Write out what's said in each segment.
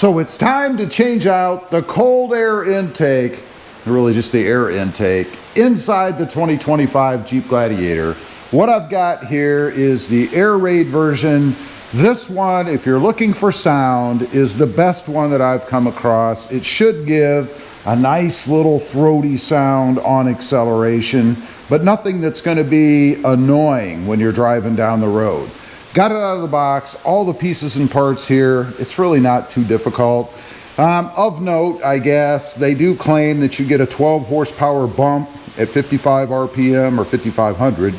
So it's time to change out the cold air intake, really just the air intake, inside the 2025 Jeep Gladiator. What I've got here is the air raid version. This one, if you're looking for sound, is the best one that I've come across. It should give a nice little throaty sound on acceleration, but nothing that's going to be annoying when you're driving down the road. Got it out of the box, all the pieces and parts here. It's really not too difficult. Of note, I guess, they do claim that you get a 12 horsepower bump at 55 RPM or 5500.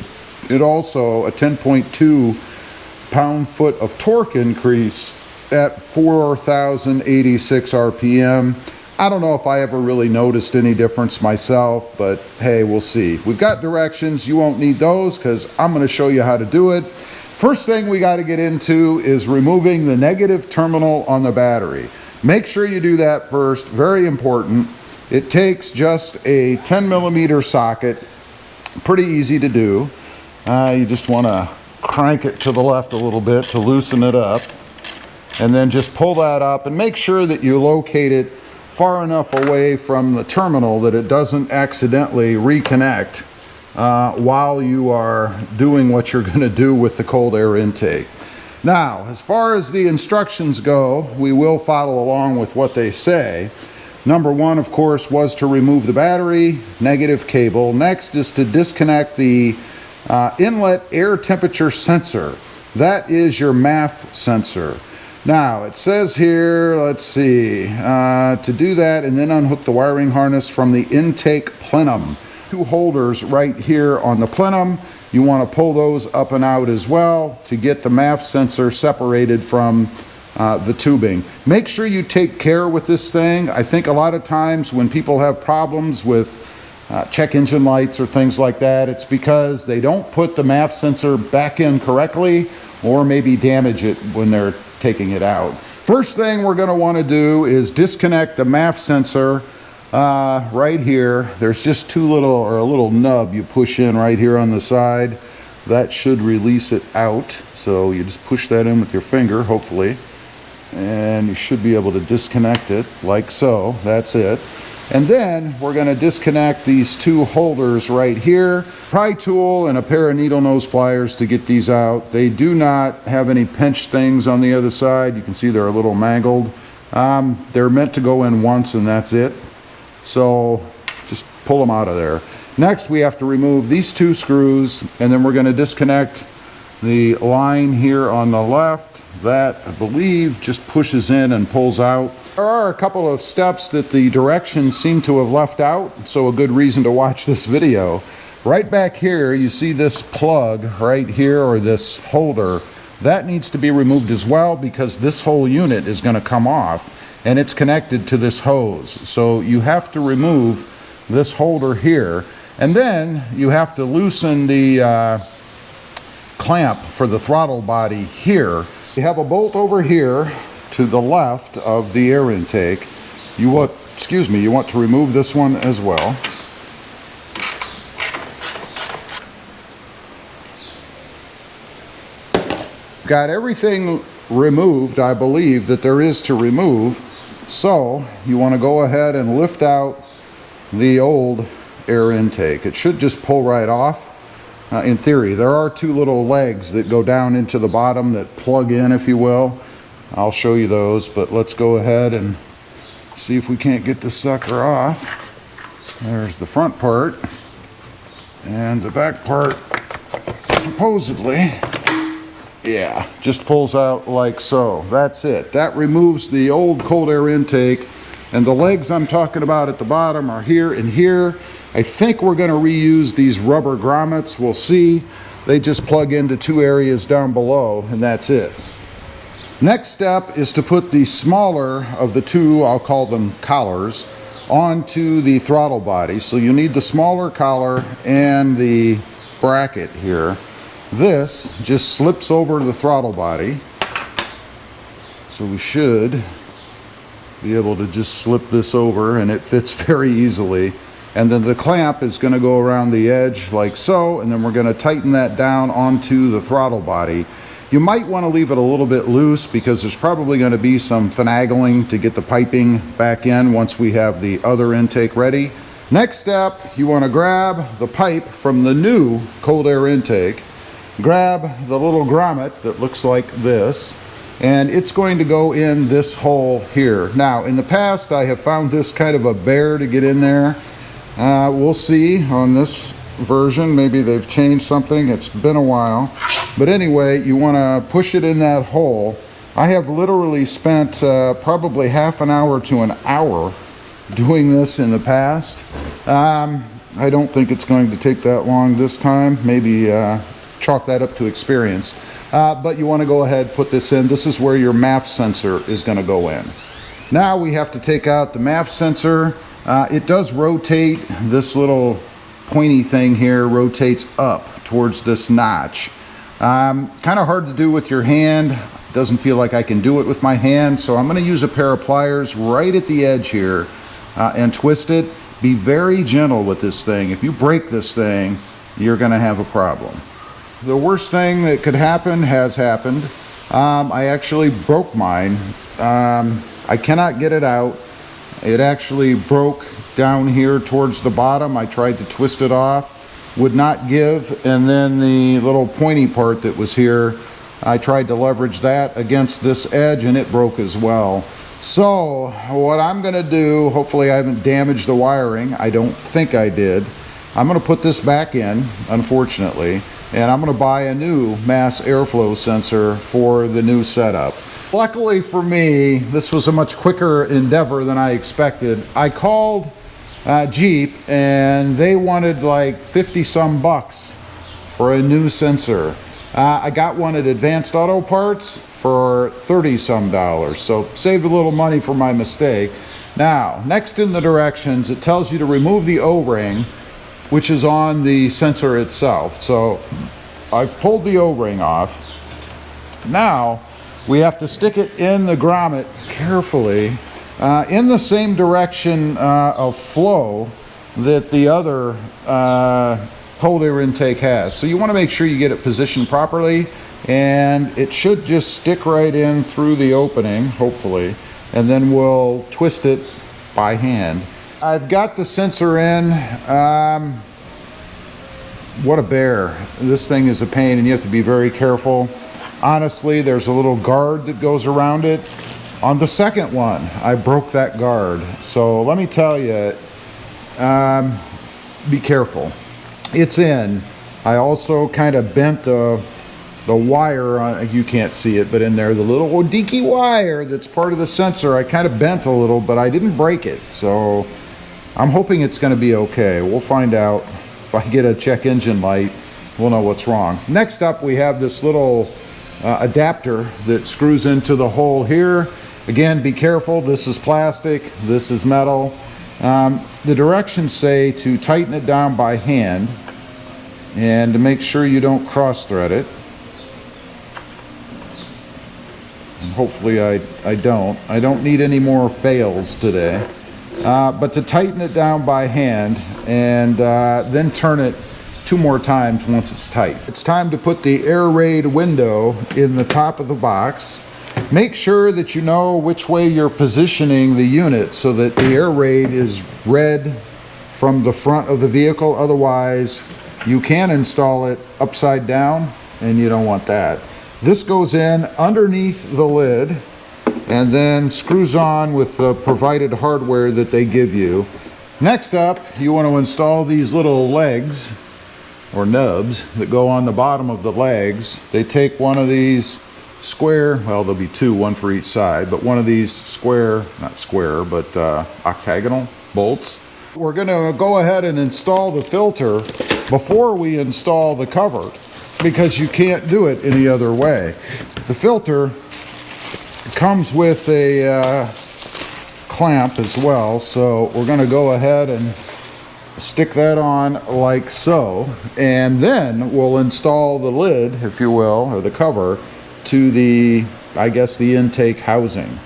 It also a 10.2 pound-foot of torque increase at 4,086 RPM. I don't know if I ever really noticed any difference myself, but hey, we'll see. We've got directions. You won't need those because I'm going to show you how to do it. First thing we got to get into is removing the negative terminal on the battery. Make sure you do that first, very important. It takes just a 10 millimeter socket, pretty easy to do. You just want to crank it to the left a little bit to loosen it up, and then just pull that up and make sure that you locate it far enough away from the terminal that it doesn't accidentally reconnect while you are doing what you're going to do with the cold air intake. Now, as far as the instructions go, we will follow along with what they say. Number one, of course, was to remove the battery, negative cable. Next is to disconnect the inlet air temperature sensor. That is your MAF sensor. Now, it says here, let's see, to do that and then unhook the wiring harness from the intake plenum. Two holders right here on the plenum. You want to pull those up and out as well to get the MAF sensor separated from the tubing. Make sure you take care with this thing. I think a lot of times when people have problems with check engine lights or things like that, it's because they don't put the MAF sensor back in correctly or maybe damage it when they're taking it out. First thing we're going to want to do is disconnect the MAF sensor right here. There's just a little nub you push in right here on the side. That should release it out. So you just push that in with your finger, hopefully, and you should be able to disconnect it like so. That's it. And then we're going to disconnect these two holders right here. Pry tool and a pair of needle nose pliers to get these out. They do not have any pinch things on the other side. You can see they're a little mangled. They're meant to go in once and that's it. So just pull them out of there. Next, we have to remove these two screws, and then we're going to disconnect the line here on the left. That, I believe, just pushes in and pulls out. There are a couple of steps that the directions seem to have left out, so a good reason to watch this video. Right back here, you see this plug right here, or this holder. That needs to be removed as well because this whole unit is going to come off, and it's connected to this hose. So you have to remove this holder here, and then you have to loosen the clamp for the throttle body here. You have a bolt over here to the left of the air intake. You want to remove this one as well. Got everything removed, I believe, that there is to remove. So you want to go ahead and lift out the old air intake. It should just pull right off. In theory, there are two little legs that go down into the bottom that plug in, if you will. I'll show you those, but let's go ahead and see if we can't get this sucker off. There's the front part, and the back part supposedly, yeah, just pulls out like so. That's it. That removes the old cold air intake, and the legs I'm talking about at the bottom are here and here. I think we're going to reuse these rubber grommets. We'll see. They just plug into two areas down below, and that's it. Next step is to put the smaller of the two, I'll call them collars, onto the throttle body. So you need the smaller collar and the bracket here. This just slips over the throttle body. So we should be able to just slip this over, and it fits very easily. And then the clamp is going to go around the edge like so, and then we're going to tighten that down onto the throttle body. You might want to leave it a little bit loose because there's probably going to be some finagling to get the piping back in once we have the other intake ready. Next step, you want to grab the pipe from the new cold air intake, grab the little grommet that looks like this, and it's going to go in this hole here. Now, in the past, I have found this kind of a bear to get in there. We'll see on this version. Maybe they've changed something. It's been a while. But anyway, you want to push it in that hole. I have literally spent probably half an hour to an hour doing this in the past. I don't think it's going to take that long this time. Maybe chalk that up to experience. But you want to go ahead, put this in. This is where your MAF sensor is going to go in. Now we have to take out the MAF sensor. It does rotate. This little pointy thing here rotates up towards this notch. Kind of hard to do with your hand. Doesn't feel like I can do it with my hand, so I'm going to use a pair of pliers right at the edge here and twist it. Be very gentle with this thing. If you break this thing, you're going to have a problem. The worst thing that could happen has happened. I actually broke mine. I cannot get it out. It actually broke down here towards the bottom. I tried to twist it off, would not give, and then the little pointy part that was here, I tried to leverage that against this edge and it broke as well. So what I'm going to do, hopefully I haven't damaged the wiring. I don't think I did. I'm going to put this back in, unfortunately, and I'm going to buy a new mass airflow sensor for the new setup. Luckily for me, this was a much quicker endeavor than I expected. I called Jeep and they wanted like 50 some bucks for a new sensor. I got one at Advanced Auto Parts for 30 some dollars, so saved a little money for my mistake. Now, next in the directions, it tells you to remove the O-ring, which is on the sensor itself. So I've pulled the O-ring off. Now we have to stick it in the grommet carefully in the same direction of flow that the other cold air intake has. So you want to make sure you get it positioned properly, and it should just stick right in through the opening, hopefully, and then we'll twist it by hand. I've got the sensor in. What a bear. This thing is a pain and you have to be very careful. Honestly, there's a little guard that goes around it. On the second one, I broke that guard. So let me tell you, be careful. It's in. I also kind of bent the wire, you can't see it, but in there, the little dinky wire that's part of the sensor, I kind of bent a little, but I didn't break it. So I'm hoping it's going to be okay. We'll find out. If I get a check engine light, we'll know what's wrong. Next up, we have this little adapter that screws into the hole here. Again, be careful. This is plastic. This is metal. The directions say to tighten it down by hand and to make sure you don't cross thread it. And hopefully I don't. I don't need any more fails today. But to tighten it down by hand and then turn it 2 more times once it's tight. It's time to put the air raid window in the top of the box. Make sure that you know which way you're positioning the unit so that the air raid is read from the front of the vehicle. Otherwise, you can install it upside down and you don't want that. This goes in underneath the lid and then screws on with the provided hardware that they give you. Next up, you want to install these little legs or nubs that go on the bottom of the legs. They take one of these square, well, there'll be 2, one for each side, but one of these square, not square, but octagonal bolts. We're going to go ahead and install the filter before we install the cover because you can't do it any other way. The filter comes with a clamp as well, so we're going to go ahead and stick that on like so, and then we'll install the lid, if you will, or the cover to the, I guess, the intake housing.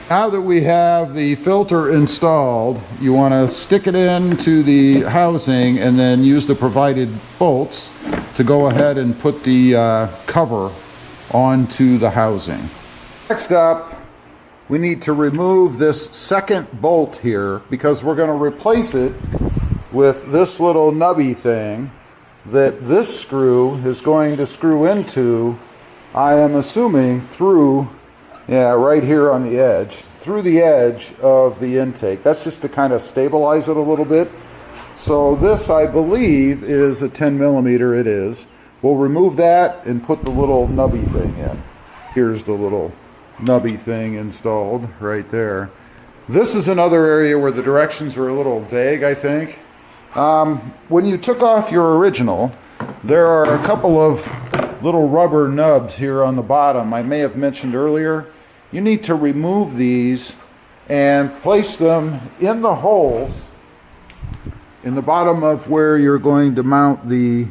Now that we have the filter installed, you want to stick it into the housing and then use the provided bolts to go ahead and put the cover onto the housing. Next up, we need to remove this second bolt here because we're going to replace it with this little nubby thing that this screw is going to screw into, I am assuming, through, yeah, right here on the edge, through the edge of the intake. That's just to kind of stabilize it a little bit. So this, I believe, is a 10 millimeter. It is. We'll remove that and put the little nubby thing in. Here's the little nubby thing installed right there. This is another area where the directions are a little vague, I think. When you took off your original, there are a couple of little rubber nubs here on the bottom I may have mentioned earlier. You need to remove these and place them in the holes in the bottom of where you're going to mount the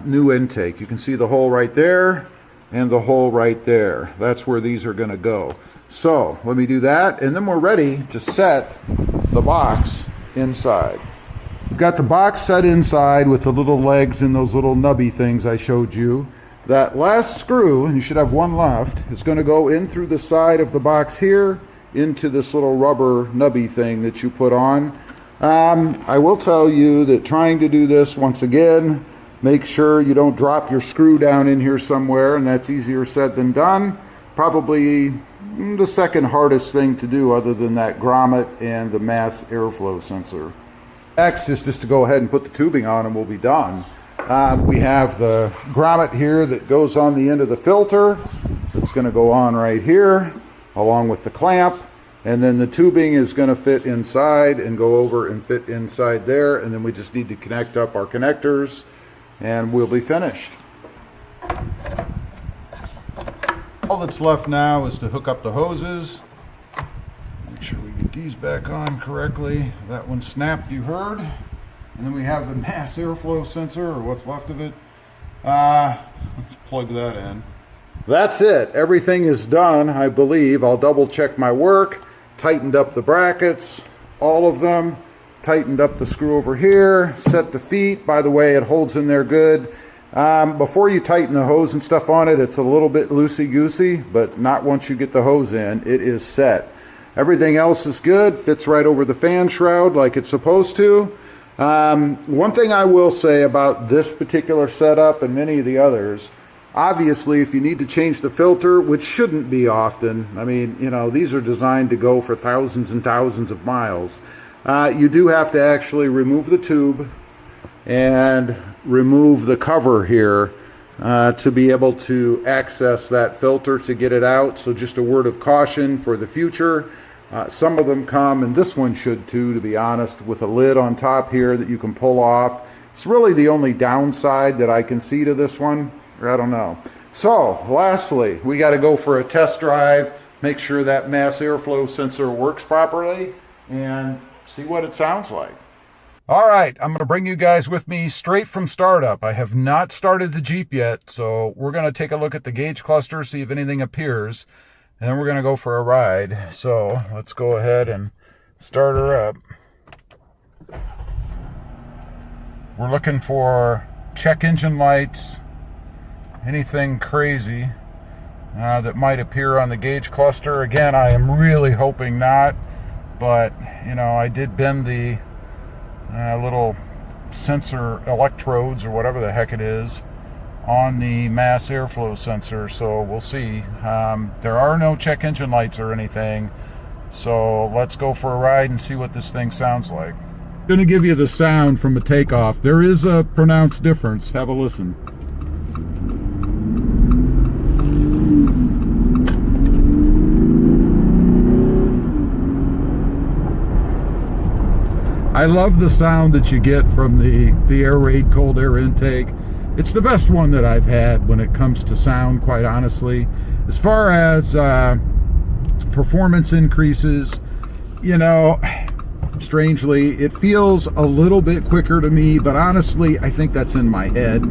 new intake. You can see the hole right there and the hole right there. That's where these are going to go. So let me do that, and then we're ready to set the box inside. We've got the box set inside with the little legs and those little nubby things I showed you. That last screw, and you should have one left, is going to go in through the side of the box here into this little rubber nubby thing that you put on. I will tell you that trying to do this, once again, make sure you don't drop your screw down in here somewhere, and that's easier said than done. Probably the second hardest thing to do other than that grommet and the mass airflow sensor. Next is just to go ahead and put the tubing on and we'll be done. We have the grommet here that goes on the end of the filter. It's going to go on right here along with the clamp, and then the tubing is going to fit inside and go over and fit inside there, and then we just need to connect up our connectors and we'll be finished. All that's left now is to hook up the hoses. Make sure we get these back on correctly. That one snapped, you heard. And then we have the mass airflow sensor, or what's left of it. Let's plug that in. That's it. Everything is done, I believe. I'll double check my work. Tightened up the brackets, all of them. Tightened up the screw over here. Set the feet. By the way, it holds in there good. Before you tighten the hose and stuff on it, it's a little bit loosey-goosey, but not once you get the hose in. It is set. Everything else is good. Fits right over the fan shroud like it's supposed to. One thing I will say about this particular setup and many of the others, obviously if you need to change the filter, which shouldn't be often, I mean, you know, these are designed to go for thousands and thousands of miles, you do have to actually remove the tube and remove the cover here to be able to access that filter to get it out. So just a word of caution for the future. Some of them come, and this one should too, to be honest, with a lid on top here that you can pull off. It's really the only downside that I can see to this one, or I don't know. So lastly, we got to go for a test drive, make sure that mass airflow sensor works properly, and see what it sounds like. All right, I'm going to bring you guys with me straight from startup. I have not started the Jeep yet, so we're going to take a look at the gauge cluster, see if anything appears, and then we're going to go for a ride. So let's go ahead and start her up. We're looking for check engine lights, anything crazy that might appear on the gauge cluster. Again, I am really hoping not, but you know, I did bend the little sensor electrodes or whatever the heck it is on the mass airflow sensor, so we'll see. There are no check engine lights or anything, so let's go for a ride and see what this thing sounds like. I'm going to give you the sound from a takeoff. There is a pronounced difference. Have a listen. I love the sound that you get from the air raid cold air intake. It's the best one that I've had when it comes to sound, quite honestly. As far as performance increases, you know, strangely, it feels a little bit quicker to me, but honestly, I think that's in my head.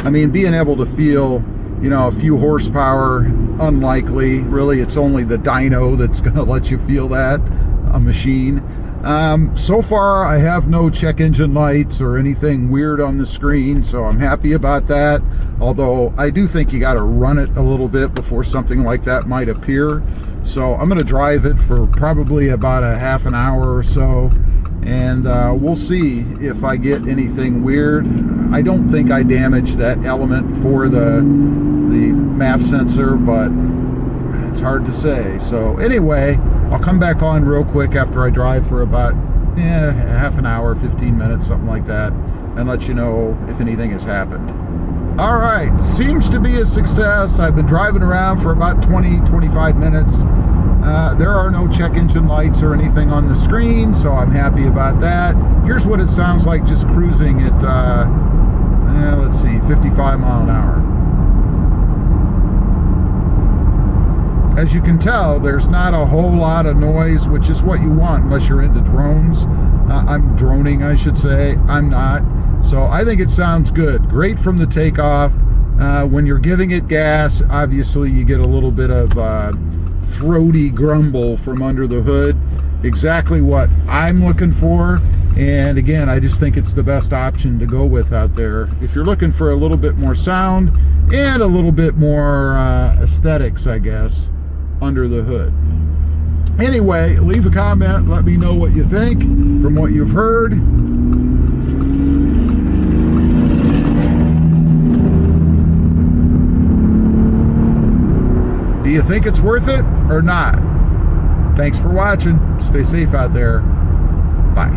I mean, being able to feel, you know, a few horsepower, unlikely. Really, it's only the dyno that's going to let you feel that, a machine. So far I have no check engine lights or anything weird on the screen, so I'm happy about that. Although I do think you got to run it a little bit before something like that might appear. So I'm going to drive it for probably about a half an hour or so, and we'll see if I get anything weird. I don't think I damaged that element for the MAF sensor, but it's hard to say. So anyway, I'll come back on real quick after I drive for about half an hour, 15 minutes, something like that, and let you know if anything has happened. All right, seems to be a success. I've been driving around for about 20-25 minutes. There are no check engine lights or anything on the screen, so I'm happy about that. Here's what it sounds like just cruising at, let's see, 55 mile an hour. As you can tell, there's not a whole lot of noise, which is what you want unless you're into drones. I'm droning, I should say. I'm not. So I think it sounds good. Great from the takeoff. When you're giving it gas, obviously you get a little bit of throaty grumble from under the hood. Exactly what I'm looking for. And again, I just think it's the best option to go with out there. If you're looking for a little bit more sound and a little bit more aesthetics, I guess, under the hood. Anyway, leave a comment. Let me know what you think from what you've heard. Do you think it's worth it or not? Thanks for watching. Stay safe out there. Bye.